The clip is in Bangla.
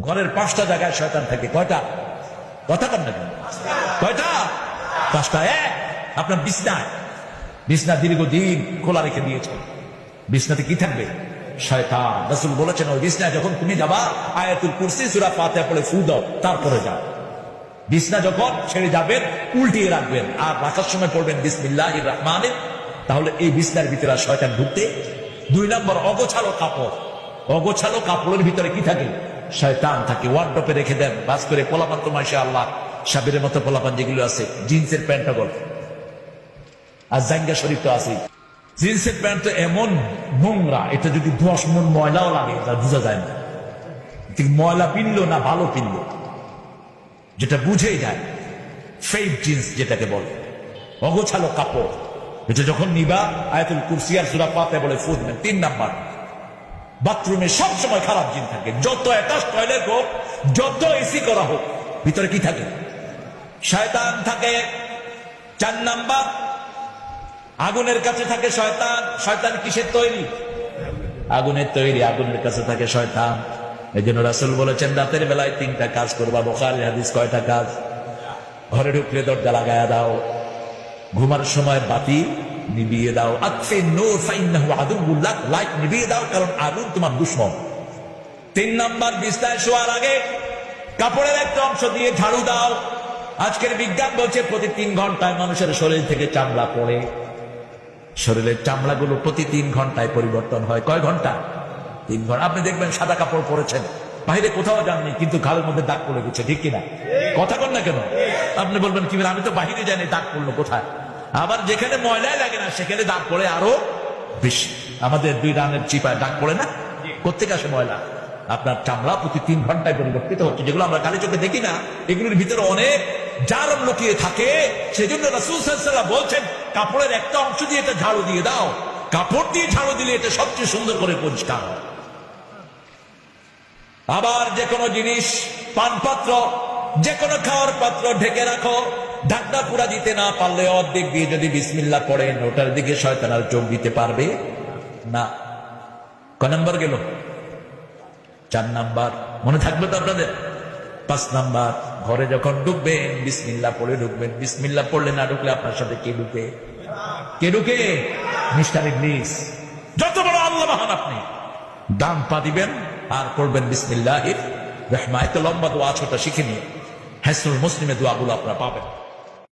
ঘরের 5টা জায়গায় শয়তান থাকে। কয়টা? কথা কন না কেন? কয়টা? 5টা। আপনার বিছনা দীর্ঘদিন খোলা রেখে দিয়েছে, বিছনাতে কি থাকবে? শয়তান। রাসূল বলেছেন ওই বিছনায় যখন তুমি যাবা আয়াতুল কুরসি সূরা ফাতিহা পড়ে ফু দাও, তারপরে যাও। বিছনা যখন ছেড়ে যাবেন উল্টিয়ে রাখবেন, আর রাখার সময় পড়বেন বিসমিল্লাহির রহমানির। তাহলে এই বিছনার ভিতরে আর শয়তান ঢুকতে। 2 নম্বর, অগোছালো কাপড়। অগোছালো কাপড়ের ভিতরে কি থাকে? শয়তান থাকে। ওয়ার্ডরোবে রেখে দেন, বাস করে পোলাপান তো মাশাআল্লাহ সাবিরের মতো পোলাপান যেগুলো আছে, জিন্সের প্যান্টটা গল আর জাঙ্গা শরীফ তো আছে। জিন্সের প্যান্ট তো এমন নোংরা, এটা যদি 10 মণ ময়লাও লাগে তা বোঝা যায় না ঠিক ময়লা পিনলো না ভালো পিনলো, যেটা বুঝেই যায়। ফেক জিন্স যেটাকে বলে, অগোছালো কাপড়, এটা যখন নিবা আয়াতুল কুরসি আর সূরা ফাতিহা বলে ফু দিবেন। 3 নাম্বার, বাথরুমে সবসময় খারাপ জিন থাকে। যত অ্যাটাচ টয়লেট হোক, যত এসি করা হোক, ভিতরে কি থাকে? শয়তান থাকে। 4 নাম্বার, আগুনের কাছে থাকে শয়তান। শয়তান কিসের তৈরি? আগুনের তৈরি। আগুনের কাছে থাকে শয়তান। এই জন্য রাসূল বলেছেন রাতের বেলায় 3টা কাজ করবা। বুখারীর হাদিস। কয়টা কাজ? ঘরে ঢুকলে দরজা লাগায়া দাও, ঘুমার সময় বাতি নিভিয়ে দাও। আতফিন নূর ফাইন্নাহু আদুউল্লাহ, লাইট নিভিয়ে দাও, কারণ আগুন তোমার দুশমন। 3 নাম্বার, বিছানায় শোয়ার আগে কাপড়ের একটা অংশ দিয়ে ঝাড়ু দাও। আজকের বিজ্ঞান বলছে প্রতি 3 ঘন্টায় মানুষের শরীর থেকে চামড়া পড়ে। শরীরের চামড়াগুলো প্রতি 3 ঘন্টায় পরিবর্তন হয়। কয় ঘন্টা? 3 ঘন্টা। আপনি দেখবেন সাদা কাপড় পরেছেন, বাইরে কোথাও যাননি, কিন্তু ঘাড়ের মধ্যে দাগ পড়ে গেছে, ঠিক কিনা? কথা বল না কেন? আপনি বলবেন কি আমি তো বাহিরে যাইনি, দাগ পড়লো কোথায়? আবার যেখানে ময়লাই লাগে না সেখানে দাগ পড়ে আরো বেশি। আমাদের 2 রানের চিপায় দাগ পড়ে না? কোত্থেকে আসে ময়লা? আপনার চামড়া প্রতি 3 ঘন্টায় পরিবর্তিত হচ্ছে। যেগুলো আমরা কালি চোখে দেখি না, এগুলোর ভিতরে অনেক জারম লুকিয়ে থাকে। সেজন্য রাসূল সাল্লাল্লাহু আলাইহি ওয়াসাল্লাম বলছেন কাপড়ের একটা অংশ দিয়ে এটা ঝাড়ু দিয়ে দাও। কাপড় দিয়ে ঝাড়ু দিলে এটা সবচেয়ে সুন্দর করে পরিষ্কার হয়। আবার যে কোনো জিনিস, পানপাত্র, যে কোনো খাওয়ার পাত্র ঢেকে রাখো। ঢাকনা পুরা দিতে না পারলে অর্ধেক দিয়ে যদি বিসমিল্লাহ পড়েন, ওটার দিকে শয়তান আর চোখ দিতে পারবে না। কয় নাম্বার গেল? 4 নাম্বার। মনে থাকবে তো আপনাদের? 5 নাম্বার, ঘরে যখন ঢুকবেন বিসমিল্লাহ পড়ে ঢুকবেন। বিসমিল্লাহ পড়লে না ঢুকলে আপনার সাথে কে ঢুকে? কে ঢুকে? মিস্টার ইবলিস। যত বড় আল্লাহ মহান আপনি, ডান পা দিবেন আর পড়বেন বিসমিল্লাহির রহমানির রহিম। লম্বা দোয়া ছোট শিখে নিয়ে হিসনুল মুসলিমে দোয়াগুলো আপনারা পাবেন।